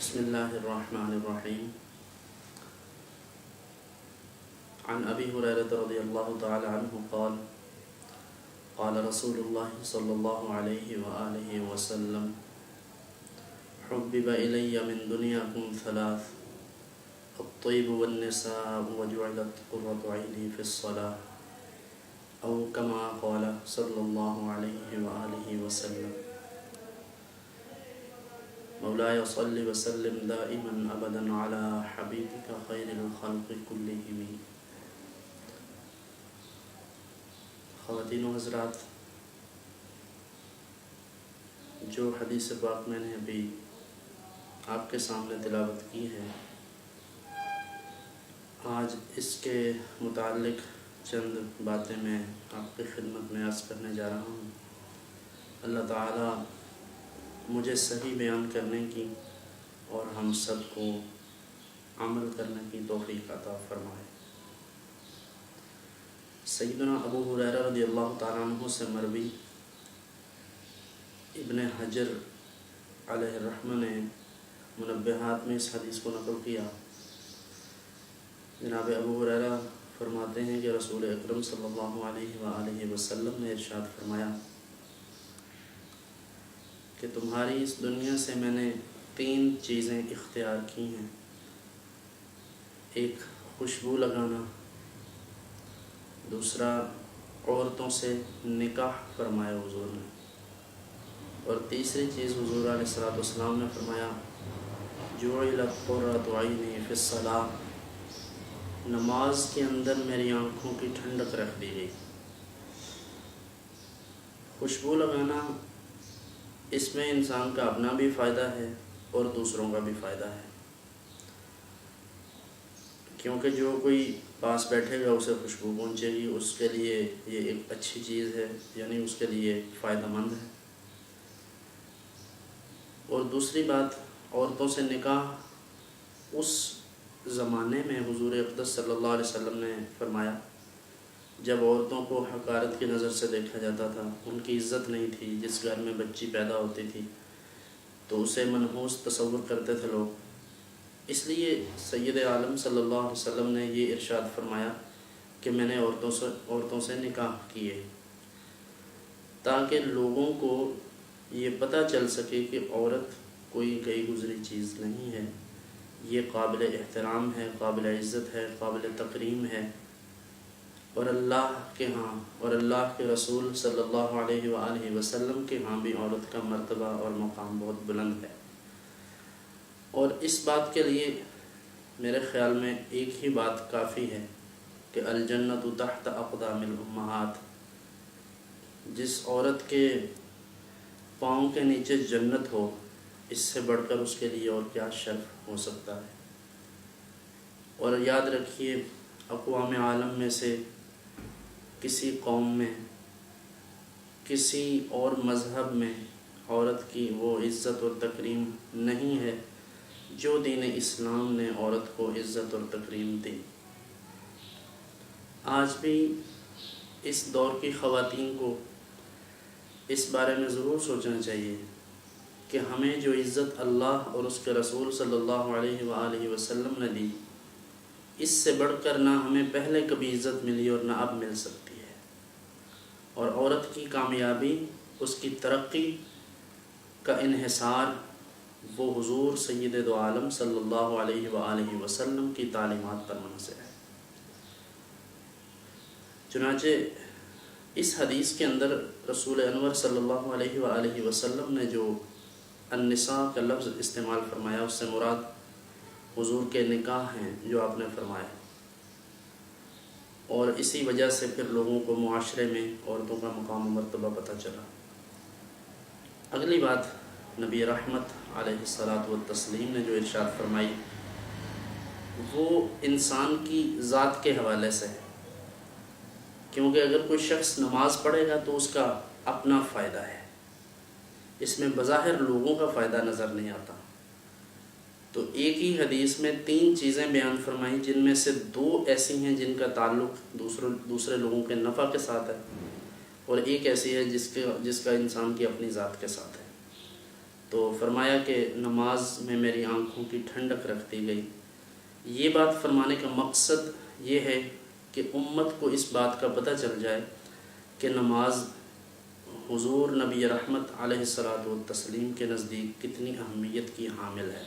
بسم الله الرحمن الرحيم. عن أبي هريرة رضي الله تعالى عنه قال قال رسول الله صلى الله عليه وآله وسلم حبب إلي من دنياكم ثلاث: الطيب والنساء وجعلت قرة عيني في الصلاة، أو كما قال صلى الله عليه وآله وسلم. مولاي صل وسلم دائما ابدا على حبيبك خير الخلق كلهم. خواتین و حضرات، جو حدیث پاک میں نے ابھی آپ کے سامنے تلاوت کی ہے، آج اس کے متعلق چند باتیں میں آپ کی خدمت میں عرض کرنے جا رہا ہوں۔ اللہ تعالیٰ مجھے صحیح بیان کرنے کی اور ہم سب کو عمل کرنے کی توفیق عطا فرمائے۔ سیدنا ابو ہریرہ رضی اللہ تعالیٰ عنہ سے مروی ابن حجر علیہ الرحمہ نے منبہات میں اس حدیث کو نقل کیا۔ جناب ابو ہریرہ فرماتے ہیں کہ رسول اکرم صلی اللہ علیہ وآلہ وسلم نے ارشاد فرمایا کہ تمہاری اس دنیا سے میں نے 3 چیزیں اختیار کی ہیں۔ ایک خوشبو لگانا، دوسرا عورتوں سے نکاح فرمایا حضور نے، اور تیسری چیز حضور علیہ الصلوۃ والسلام نے فرمایا جعلت قرۃ عینی فی الصلاۃ، نماز کے اندر میری آنکھوں کی ٹھنڈک رکھ دی گئی۔ خوشبو لگانا، اس میں انسان کا اپنا بھی فائدہ ہے اور دوسروں کا بھی فائدہ ہے، کیونکہ جو کوئی پاس بیٹھے گا اسے خوشبو پہنچے گی، اس کے لیے یہ ایک اچھی چیز ہے، یعنی اس کے لیے فائدہ مند ہے۔ اور دوسری بات، عورتوں سے نکاح، اس زمانے میں حضور اقدس صلی اللہ علیہ وسلم نے فرمایا جب عورتوں کو حقارت کی نظر سے دیکھا جاتا تھا، ان کی عزت نہیں تھی، جس گھر میں بچی پیدا ہوتی تھی تو اسے منحوس تصور کرتے تھے لوگ۔ اس لیے سید عالم صلی اللہ علیہ وسلم نے یہ ارشاد فرمایا کہ میں نے عورتوں سے نکاح کیے، تاکہ لوگوں کو یہ پتہ چل سکے کہ عورت کوئی گئی گزری چیز نہیں ہے، یہ قابل احترام ہے، قابل عزت ہے، قابل تکریم ہے، اور اللہ کے ہاں اور اللہ کے رسول صلی اللہ علیہ وآلہ وسلم کے ہاں بھی عورت کا مرتبہ اور مقام بہت بلند ہے۔ اور اس بات کے لیے میرے خیال میں ایک ہی بات کافی ہے کہ الجنت تحت اقدام الامہات، جس عورت کے پاؤں کے نیچے جنت ہو، اس سے بڑھ کر اس کے لیے اور کیا شرف ہو سکتا ہے۔ اور یاد رکھیے، اقوام عالم میں سے کسی قوم میں، کسی اور مذہب میں عورت کی وہ عزت اور تکریم نہیں ہے جو دین اسلام نے عورت کو عزت اور تکریم دی۔ آج بھی اس دور کی خواتین کو اس بارے میں ضرور سوچنا چاہیے کہ ہمیں جو عزت اللہ اور اس کے رسول صلی اللہ علیہ وآلہ وسلم نے دی، اس سے بڑھ کر نہ ہمیں پہلے کبھی عزت ملی اور نہ اب مل سکتی ہے۔ اور عورت کی کامیابی، اس کی ترقی کا انحصار وہ حضور سید دو عالم صلی اللہ علیہ وآلہ وسلم کی تعلیمات پر منحصر ہے۔ چنانچہ اس حدیث کے اندر رسول انور صلی اللہ علیہ وآلہ وسلم نے جو النساء کا لفظ استعمال فرمایا، اس سے مراد حضور کے نکاح ہیں جو آپ نے فرمایا، اور اسی وجہ سے پھر لوگوں کو معاشرے میں عورتوں کا مقام و مرتبہ پتہ چلا۔ اگلی بات، نبی رحمت علیہ الصلاۃ والتسلیم نے جو ارشاد فرمائی وہ انسان کی ذات کے حوالے سے ہے، کیونکہ اگر کوئی شخص نماز پڑھے گا تو اس کا اپنا فائدہ ہے، اس میں بظاہر لوگوں کا فائدہ نظر نہیں آتا۔ تو ایک ہی حدیث میں 3 چیزیں بیان فرمائیں، جن میں سے 2 ایسی ہیں جن کا تعلق دوسرے لوگوں کے نفع کے ساتھ ہے، اور ایک ایسی ہے جس کا انسان کی اپنی ذات کے ساتھ ہے۔ تو فرمایا کہ نماز میں میری آنکھوں کی ٹھنڈک رکھ دی گئی۔ یہ بات فرمانے کا مقصد یہ ہے کہ امت کو اس بات کا پتہ چل جائے کہ نماز حضور نبی رحمت علیہ الصلاۃ والتسلیم کے نزدیک کتنی اہمیت کی حامل ہے۔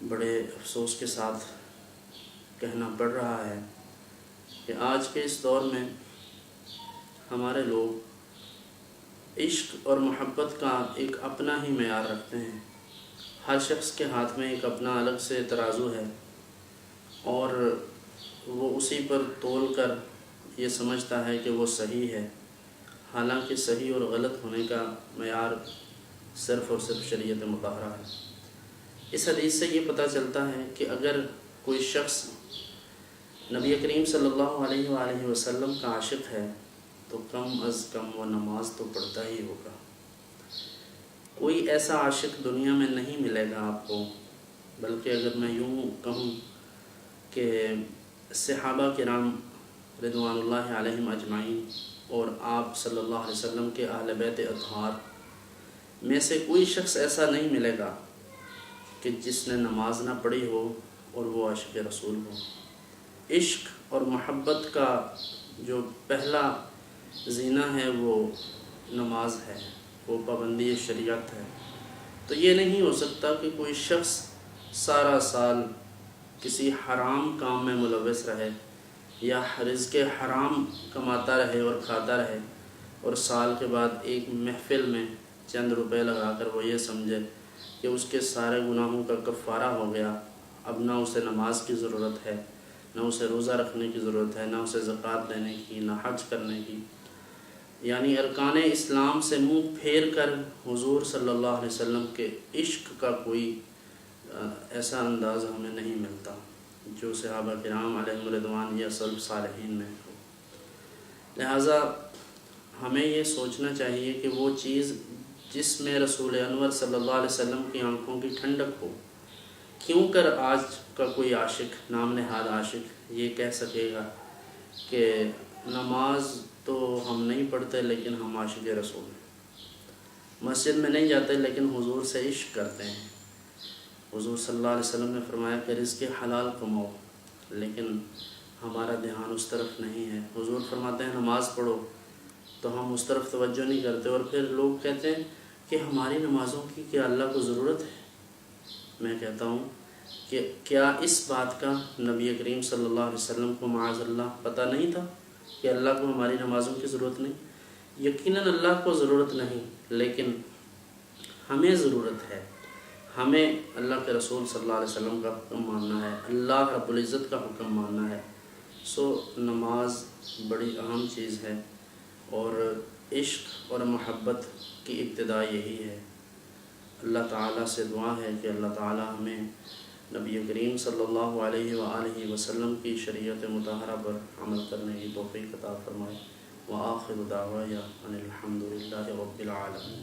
بڑے افسوس کے ساتھ کہنا پڑ رہا ہے کہ آج کے اس دور میں ہمارے لوگ عشق اور محبت کا ایک اپنا ہی معیار رکھتے ہیں۔ ہر شخص کے ہاتھ میں ایک اپنا الگ سے ترازو ہے اور وہ اسی پر تول کر یہ سمجھتا ہے کہ وہ صحیح ہے، حالانکہ صحیح اور غلط ہونے کا معیار صرف اور صرف شریعت مطہرہ ہے۔ اس حدیث سے یہ پتہ چلتا ہے کہ اگر کوئی شخص نبی کریم صلی اللہ علیہ وآلہ وسلم کا عاشق ہے تو کم از کم وہ نماز تو پڑھتا ہی ہوگا۔ کوئی ایسا عاشق دنیا میں نہیں ملے گا آپ کو، بلکہ اگر میں یوں کہوں کہ صحابہ کرام رضوان اللہ علیہم اجمعین اور آپ صلی اللہ علیہ وسلم کے اہل بیت اطہار میں سے کوئی شخص ایسا نہیں ملے گا کہ جس نے نماز نہ پڑھی ہو اور وہ عاشق رسول ہو۔ عشق اور محبت کا جو پہلا زینہ ہے وہ نماز ہے، وہ پابندی شریعت ہے۔ تو یہ نہیں ہو سکتا کہ کوئی شخص سارا سال کسی حرام کام میں ملوث رہے یا رزق حرام کماتا رہے اور کھاتا رہے اور سال کے بعد ایک محفل میں چند روپے لگا کر وہ یہ سمجھے کہ اس کے سارے گناہوں کا کفارہ ہو گیا، اب نہ اسے نماز کی ضرورت ہے، نہ اسے روزہ رکھنے کی ضرورت ہے، نہ اسے زکوٰۃ دینے کی، نہ حج کرنے کی۔ یعنی ارکان اسلام سے منہ پھیر کر حضور صلی اللہ علیہ وسلم کے عشق کا کوئی ایسا انداز ہمیں نہیں ملتا جو صحابہ کرام علیہم رضوان یا سلف صالحین میں ہو۔ لہٰذا ہمیں یہ سوچنا چاہیے کہ وہ چیز جس میں رسول انور صلی اللہ علیہ وسلم کی آنکھوں کی ٹھنڈک ہو، کیوں کر آج کا کوئی عاشق، نام نہاد عاشق یہ کہہ سکے گا کہ نماز تو ہم نہیں پڑھتے لیکن ہم عاشق رسول ہیں، مسجد میں نہیں جاتے لیکن حضور سے عشق کرتے ہیں۔ حضور صلی اللہ علیہ وسلم نے فرمایا کہ رزق حلال کماؤ، لیکن ہمارا دھیان اس طرف نہیں ہے۔ حضور فرماتے ہیں نماز پڑھو تو ہم اس طرف توجہ نہیں کرتے، اور پھر لوگ کہتے ہیں کہ ہماری نمازوں کی کیا اللہ کو ضرورت ہے؟ میں کہتا ہوں کہ کیا اس بات کا نبی کریم صلی اللہ علیہ وسلم کو معاذ اللہ پتہ نہیں تھا کہ اللہ کو ہماری نمازوں کی ضرورت نہیں؟ یقیناً اللہ کو ضرورت نہیں، لیکن ہمیں ضرورت ہے۔ ہمیں اللہ کے رسول صلی اللہ علیہ وسلم کا حکم ماننا ہے، اللہ رب العزت کا حکم ماننا ہے۔ نماز بڑی اہم چیز ہے اور عشق اور محبت کی ابتدا یہی ہے۔ اللہ تعالیٰ سے دعا ہے کہ اللہ تعالیٰ ہمیں نبی کریم صلی اللہ علیہ وآلہ وسلم کی شریعت مطہرہ پر عمل کرنے کی توفیق عطا فرمائے۔ وآخر دعوانا ان الحمد للہ رب العالمین۔